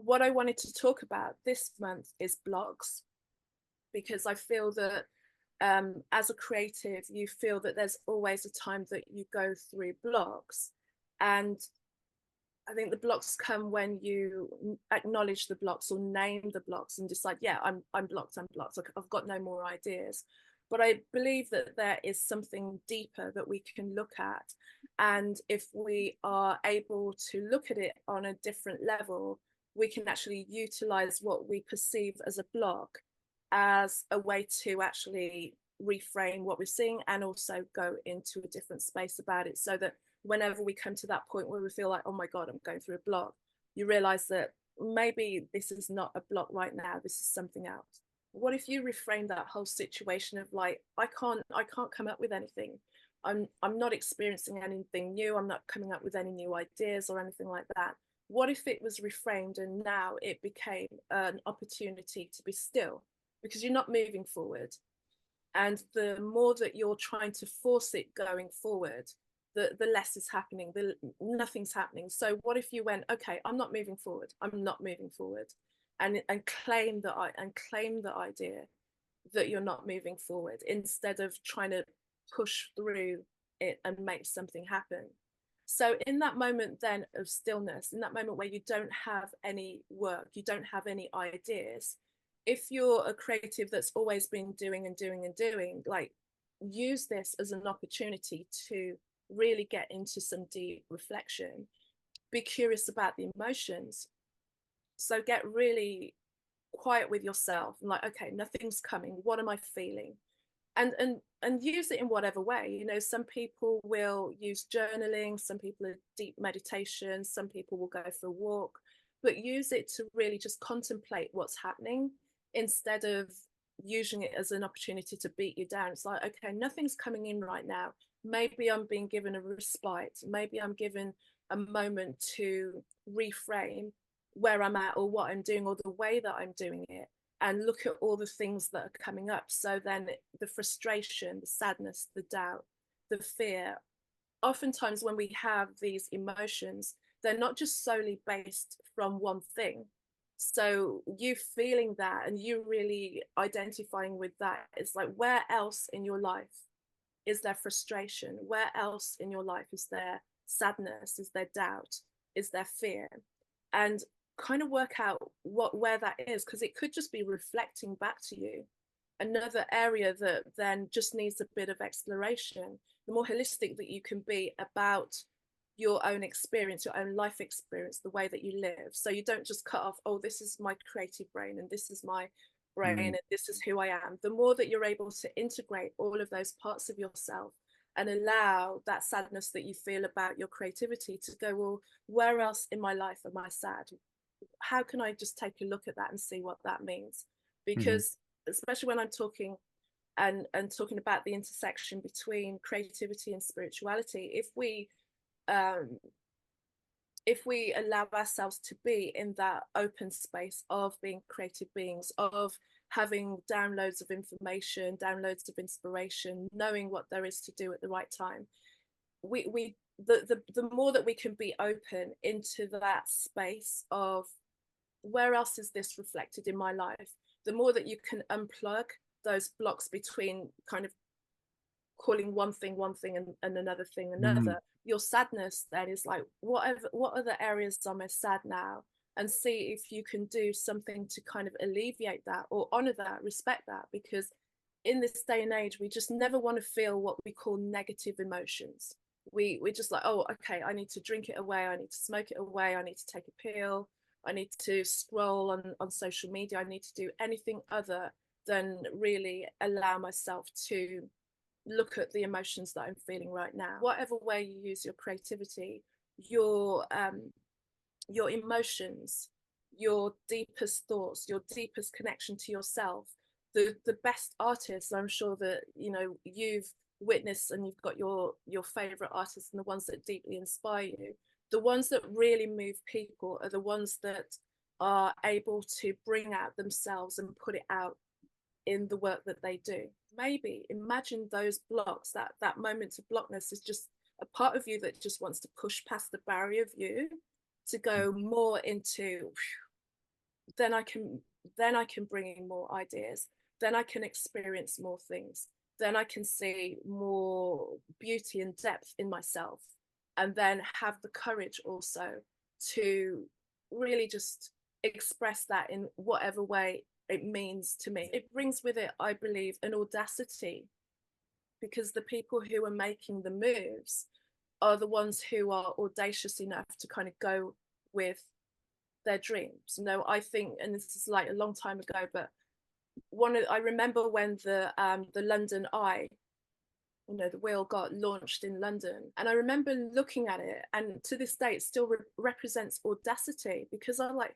what I wanted to talk about this month is blogs, because I feel that as a creative, you feel that there's always a time that you go through blocks. And I think the blocks come when you acknowledge the blocks or name the blocks and decide, yeah, I'm blocked, I'm blocked. I've got no more ideas. But I believe that there is something deeper that we can look at. And if we are able to look at it on a different level, we can actually utilize what we perceive as a block as a way to actually reframe what we're seeing and also go into a different space about it, so that whenever we come to that point where we feel like, oh my God, I'm going through a block, you realize that maybe this is not a block right now, this is something else. What if you reframe that whole situation of like, I can't come up with anything. I'm not experiencing anything new. I'm not coming up with any new ideas or anything like that. What if it was reframed and now it became an opportunity to be still, because you're not moving forward. And the more that you're trying to force it going forward, the less is happening, nothing's happening. So what if you went, okay, I'm not moving forward, I'm not moving forward, and claim the idea that you're not moving forward, instead of trying to push through it and make something happen. So in that moment then of stillness, in that moment where you don't have any work, you don't have any ideas, if you're a creative that's always been doing and doing and doing, like, use this as an opportunity to really get into some deep reflection. Be curious about the emotions. So get really quiet with yourself and like, okay, nothing's coming. What am I feeling? And use it in whatever way. You know, some people will use journaling, some people are deep meditation, some people will go for a walk, but use it to really just contemplate what's happening, instead of using it as an opportunity to beat you down. It's like, okay, nothing's coming in right now. Maybe I'm being given a respite. Maybe I'm given a moment to reframe where I'm at or what I'm doing or the way that I'm doing it, and look at all the things that are coming up. So then the frustration, the sadness, the doubt, the fear, oftentimes when we have these emotions, they're not just solely based from one thing. So you feeling that and you really identifying with that, it's like, where else in your life is there frustration? Where else in your life is there sadness? Is there doubt? Is there fear? And kind of work out where that is, because it could just be reflecting back to you another area that then just needs a bit of exploration. The more holistic that you can be about your own experience, your own life experience, the way that you live, so you don't just cut off, oh, this is my creative brain and this is my brain Mm. and this is who I am. The more that you're able to integrate all of those parts of yourself and allow that sadness that you feel about your creativity to go, well, where else in my life am I sad? How can I just take a look at that and see what that means? Mhm. Because especially when I'm talking and talking about the intersection between creativity and spirituality, um, if we allow ourselves to be in that open space of being creative beings, of having downloads of information, downloads of inspiration, knowing what there is to do at the right time, we the more that we can be open into that space of where else is this reflected in my life, the more that you can unplug those blocks between kind of calling one thing and another thing Mm. another. Your sadness then is like, what other areas am I sad now, and see if you can do something to kind of alleviate that or honor that, respect that, because in this day and age we just never want to feel what we call negative emotions. We're just like, oh, okay, I need to drink it away, I need to smoke it away, I need to take a pill, I need to scroll on social media, I need to do anything other than really allow myself to look at the emotions that I'm feeling right now. Whatever way you use your creativity, your your emotions, your deepest thoughts, your deepest connection to yourself. The best artists, I'm sure that you know you've witnessed, and you've got your favorite artists and the ones that deeply inspire you. The ones that really move people are the ones that are able to bring out themselves and put it out in the work that they do. Maybe imagine those blocks, that moment of blockness is just a part of you that just wants to push past the barrier of you to go more into then I can then I can bring in more ideas. Then I can experience more things. Then I can see more beauty and depth in myself, and then have the courage also to really just express that in whatever way it means to me. It brings with it, I believe, an audacity, because the people who are making the moves are the ones who are audacious enough to kind of go with their dreams. I think, and this is like a long time ago, but I remember when the London Eye, the wheel got launched in London, and I remember looking at it, and to this day, it still represents audacity, because I'm like,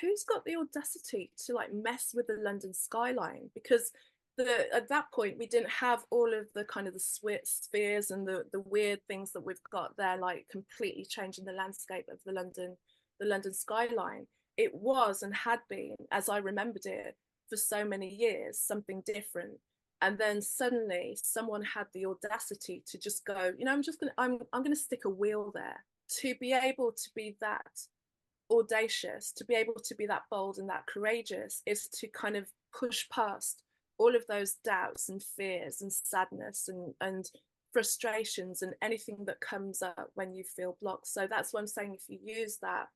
who's got the audacity to like mess with the London skyline? Because at that point we didn't have all of the kind of the spheres and the weird things that we've got there, like completely changing the landscape of the London skyline. It was and had been, as I remembered it, for so many years, something different. And then suddenly someone had the audacity to just go, I'm gonna stick a wheel there. To be able to be that audacious, to be able to be that bold and that courageous, is to kind of push past all of those doubts and fears and sadness and frustrations and anything that comes up when you feel blocked. So that's what I'm saying. If you use that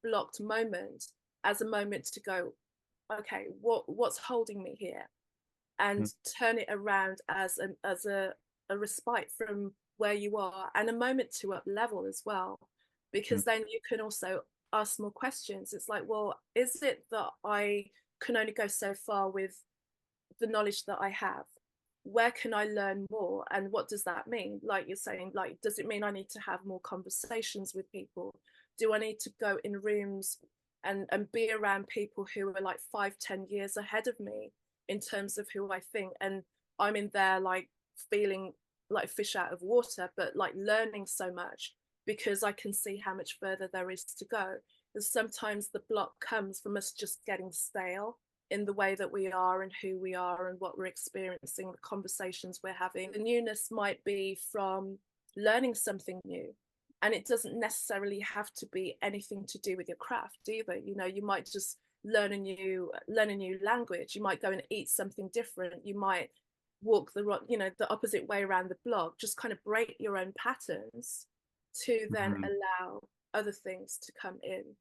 blocked moment as a moment to go, okay, what's holding me here, and turn it around as a respite from where you are, and a moment to up level as well, because then you can also ask more questions. It's like, well, is it that I can only go so far with the knowledge that I have? Where can I learn more, and what does that mean? Like you're saying, like, does it mean I need to have more conversations with people? Do I need to go in rooms and be around people who are like 5-10 years ahead of me in terms of who I think, and I'm in there like feeling like fish out of water, but like learning so much, because I can see how much further there is to go. Because sometimes the block comes from us just getting stale in the way that we are and who we are and what we're experiencing, the conversations we're having. The newness might be from learning something new, and it doesn't necessarily have to be anything to do with your craft either. You might just learn a new language. You might go and eat something different. You might walk the opposite way around the block. Just kind of break your own patterns to then Mhm. allow other things to come in.